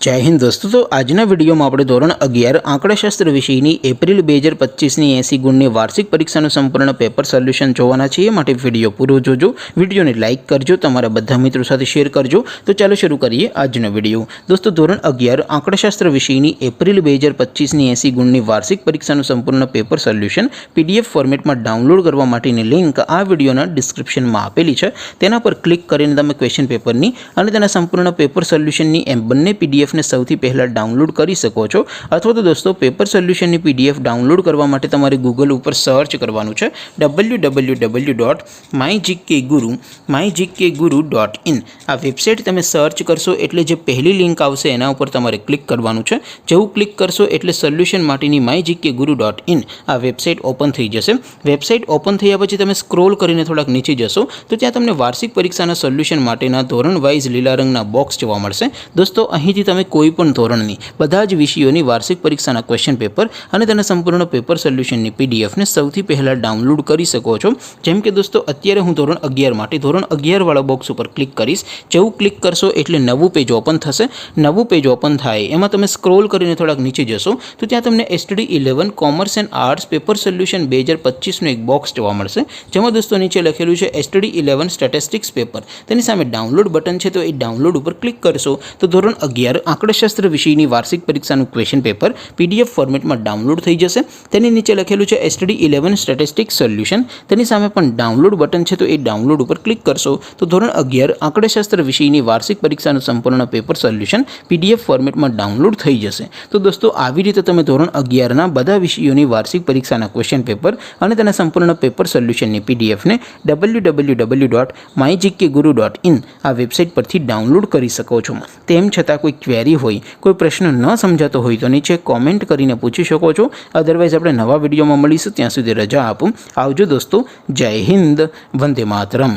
जय हिंद दोस्तों। तो आजना वीडियो में આપણે ધોરણ 11 આંકડાશાસ્ત્ર વિષયની એપ્રિલ 2025ની 80 ગુણની વાર્ષિક પરીક્ષાનું સંપૂર્ણ પેપર સોલ્યુશન જોવાના છીએ। માટે વિડિયો પૂરો જોજો, વિડિયોને લાઇક કરજો, તમારા બધા મિત્રો સાથે શેર કરજો। તો ચાલો શરૂ કરીએ આજનો વિડિયો। દોસ્તો ધોરણ 11 આંકડાશાસ્ત્ર વિષયની એપ્રિલ 2025ની 80 ગુણની વાર્ષિક પરીક્ષાનું સંપૂર્ણ પેપર સોલ્યુશન પીડીએફ ફોર્મેટમાં ડાઉનલોડ કરવા માટેની લિંક આ વિડિયોના ડિસ્ક્રિપ્શનમાં આપેલી છે। તેના પર ક્લિક કરીને તમે ક્વેશ્ચન પેપરની અને તેના સંપૂર્ણ પેપર સોલ્યુશનની એમ બંને પીડીએફ ने સૌથી પહેલા ડાઉનલોડ કરી શકો છો। અથવા તો દોસ્તો પેપર સોલ્યુશનની પીડીએફ ડાઉનલોડ કરવા માટે તમારે ગૂગલ ઉપર સર્ચ કરવાનું છે www.mygkguru.in। આ વેબસાઇટ તમે સર્ચ કરશો એટલે જે પહેલી લિંક આવશે એના ઉપર તમારે ક્લિક કરવાનું છે। જેવું ક્લિક કરશો એટલે સોલ્યુશન માટેની mygkguru.in આ વેબસાઇટ ઓપન થઈ જશે। વેબસાઇટ ઓપન થયા પછી તમે સ્ક્રોલ કરીને થોડાક નીચે જશો તો ત્યાં તમને વાર્ષિક પરીક્ષાના સોલ્યુશન માટેના ધોરણ વાઇઝ લીલા રંગના બોક્સ જોવા મળશે। દોસ્તો અહીંથી તમે કોઈપણ ધોરણની બધા જ વિષયોની વાર્ષિક પરીક્ષાના ક્વેશ્ચન પેપર અને તેના સંપૂર્ણ પેપર સોલ્યુશનની પીડીએફને સૌથી પહેલાં ડાઉનલોડ કરી શકો છો। જેમ કે દોસ્તો અત્યારે હું ધોરણ 11 માટે ધોરણ 11 વાળા બોક્સ ઉપર ક્લિક કરીશ। જેવું ક્લિક કરશો એટલે નવું પેજ ઓપન થશે। નવું પેજ ઓપન થાય એમાં તમે સ્ક્રોલ કરીને થોડાક નીચે જશો તો ત્યાં તમને STD 11 commerce and arts paper solution 2025નું એક બોક્સ જોવા મળશે। જેમાં દોસ્તો નીચે લખેલું છે STD 11 સ્ટેટિસ્ટિક્સ પેપર। તેની સામે ડાઉનલોડ બટન છે, તો એ ડાઉનલોડ ઉપર ક્લિક કરશો તો ધોરણ 11 આંકડાશાસ્ત્ર વિષયની વાર્ષિક પરીક્ષાનું ક્વેશ્ચન પેપર પીડીએફ ફોર્મેટમાં ડાઉનલોડ થઈ જશે। તેની નીચે લખેલું છે STD 11 સ્ટેટિસ્ટિક્સ સોલ્યુશન। તેની સામે પણ ડાઉનલોડ બટન છે, તો એ ડાઉનલોડ ઉપર ક્લિક કરશો તો ધોરણ 11 આંકડાશાસ્ત્ર વિષયની વાર્ષિક પરીક્ષાનું સંપૂર્ણ પેપર સોલ્યુશન પીડીએફ ફોર્મેટમાં ડાઉનલોડ થઈ જશે। તો દોસ્તો આવી રીતે તમે ધોરણ 11ના બધા વિષયોની વાર્ષિક પરીક્ષાના ક્વેશ્ચન પેપર અને તેના સંપૂર્ણ પેપર સોલ્યુશનની પીડીએફને www.mygkguru.in આ વેબસાઇટ પરથી ડાઉનલોડ કરી શકો છો। તેમ છતાં કોઈ ક્વેરી હોય, કોઈ પ્રશ્ન ન સમજાતો હોય તો નીચે કોમેન્ટ કરીને પૂછી શકો છો। અધરવાઇઝ આપણે નવા વિડીયોમાં મળીશું, ત્યાં સુધી રજા આપો। આવજો દોસ્તો, જય હિન્દ, વંદે માતરમ।